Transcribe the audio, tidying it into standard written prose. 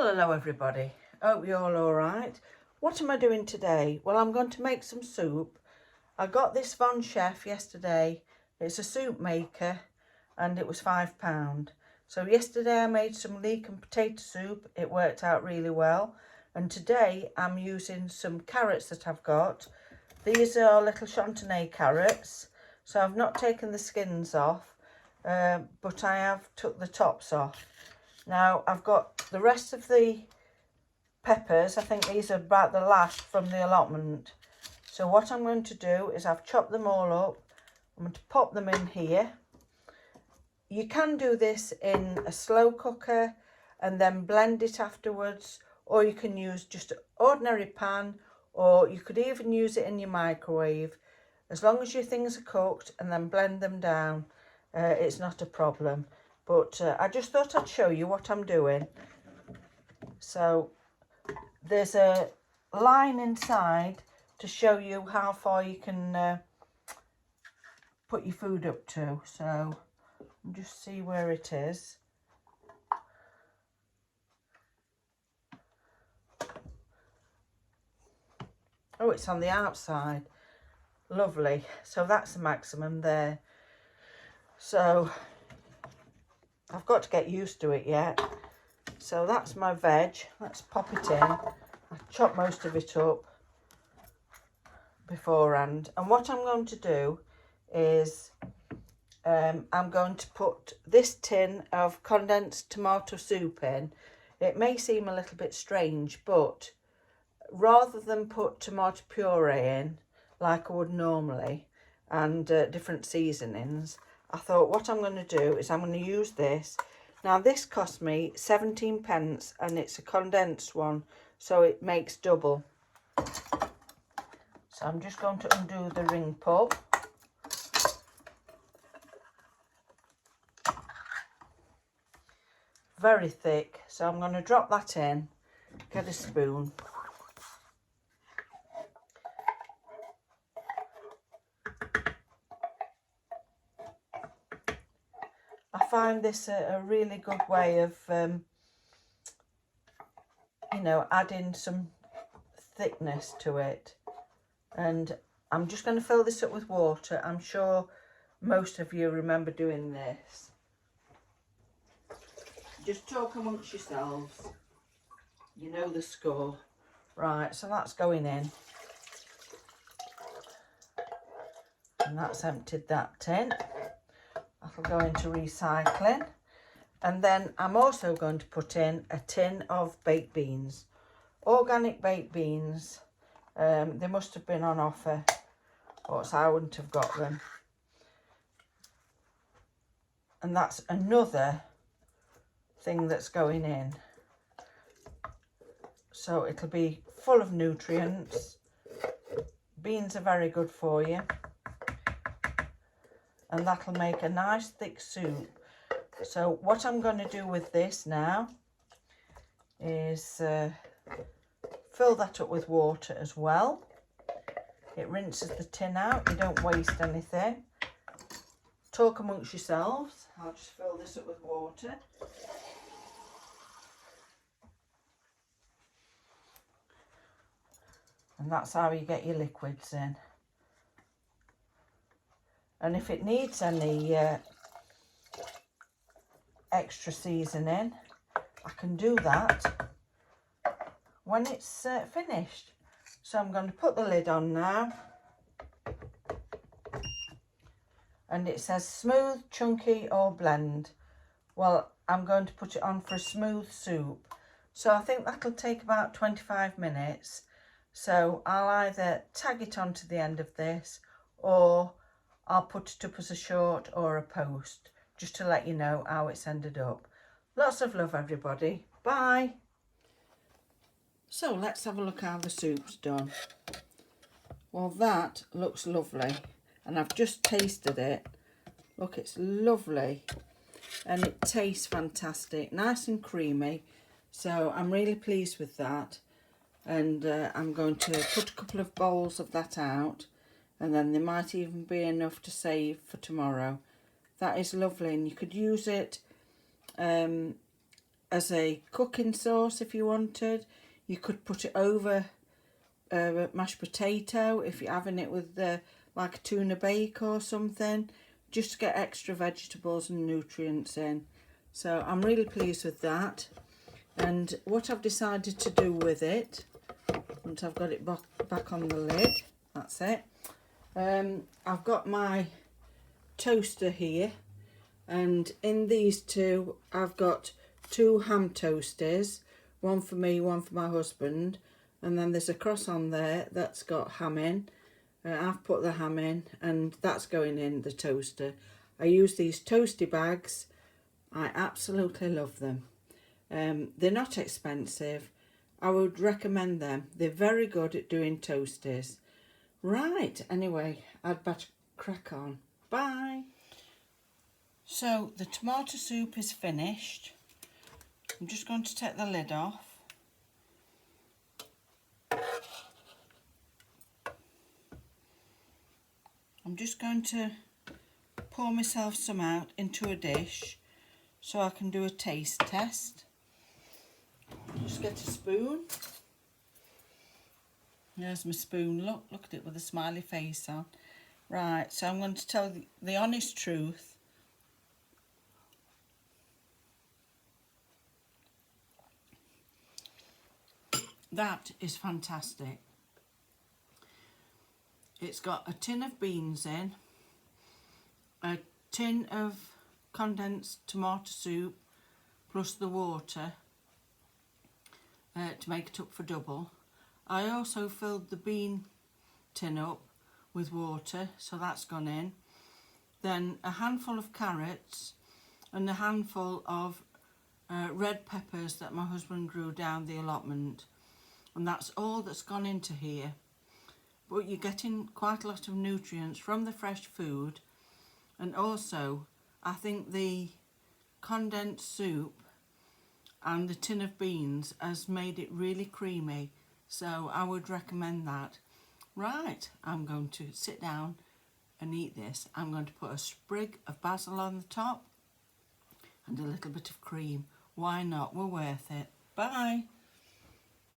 Well, hello everybody. Hope you're all alright. What am I doing today? Well, I'm going to make some soup. I got this Von Chef yesterday. It's a soup maker and it was £5. So yesterday I made some leek and potato soup. It worked out really well. And today I'm using some carrots that I've got. These are little chantenay carrots. So I've not taken the skins off, but I have took the tops off. Now I've got the rest of the peppers. I think these are about the last from the allotment. So what I'm going to do is I've chopped them all up. I'm going to pop them in here. You can do this in a slow cooker and then blend it afterwards, or you can use just an ordinary pan, or you could even use it in your microwave. As long as your things are cooked and then blend them down, it's not a problem. But I just thought I'd show you what I'm doing. So there's a line inside to show you how far you can put your food up to. So just see where it is. Oh, it's on the outside. Lovely. So that's the maximum there. So I've got to get used to it yet. So that's my veg. Let's pop it in. I chopped most of it up beforehand. And what I'm going to do is I'm going to put this tin of condensed tomato soup in. It may seem a little bit strange, but rather than put tomato puree in like I would normally and different seasonings, I thought what I'm going to do is I'm going to use this. Now this cost me 17 pence and it's a condensed one, so it makes double. So I'm just going to undo the ring pull. Very thick, so I'm going to drop that in, get a spoon. I find this a really good way of, you know, adding some thickness to it. And I'm just going to fill this up with water. I'm sure most of you remember doing this. Just talk amongst yourselves. You know the score. Right, so that's going in. And that's emptied that tin. That'll go into recycling. And then I'm also going to put in a tin of baked beans. Organic baked beans. They must have been on offer, or else I wouldn't have got them. And that's another thing that's going in. So it'll be full of nutrients. Beans are very good for you. And that'll make a nice thick soup. So what I'm going to do with this now is fill that up with water as well. It rinses the tin out, you don't waste anything. Talk amongst yourselves. I'll just fill this up with water. And that's how you get your liquids in. And if it needs any extra seasoning, I can do that when it's finished. So I'm going to put the lid on now. And it says smooth, chunky or blend. Well, I'm going to put it on for a smooth soup. So I think that'll take about 25 minutes. So I'll either tag it onto the end of this, or I'll put it up as a short or a post, just to let you know how it's ended up. Lots of love, everybody. Bye. So let's have a look how the soup's done. Well, that looks lovely. And I've just tasted it. Look, it's lovely. And it tastes fantastic. Nice and creamy. So I'm really pleased with that. And I'm going to put a couple of bowls of that out. And then there might even be enough to save for tomorrow. That is lovely, and you could use it as a cooking sauce if you wanted. You could put it over mashed potato if you're having it with like a tuna bake or something, just to get extra vegetables and nutrients in. So I'm really pleased with that. And what I've decided to do with it, once I've got it back on the lid, that's it. I've got my toaster here, and in these two I've got 2 ham toasters, one for me, one for my husband, and then there's a cross on there that's got ham in. I've put the ham in and that's going in the toaster. I use these toasty bags. I absolutely love them. They're not expensive. I would recommend them. They're very good at doing toasties. Right, anyway, I'd better crack on. Bye. So the tomato soup is finished. I'm just going to take the lid off. I'm just going to pour myself some out into a dish so I can do a taste test. Just get a spoon. There's my spoon. Look at it with a smiley face on. Right, so I'm going to tell the honest truth. That is fantastic. It's got a tin of beans in, a tin of condensed tomato soup plus the water to make it up for double. I also filled the bean tin up with water, so that's gone in. Then a handful of carrots and a handful of red peppers that my husband grew down the allotment, and that's all that's gone into here. But you're getting quite a lot of nutrients from the fresh food, and also I think the condensed soup and the tin of beans has made it really creamy, so I would recommend that. Right, I'm going to sit down and eat this. I'm going to put a sprig of basil on the top and a little bit of cream. Why not? We're worth it. Bye.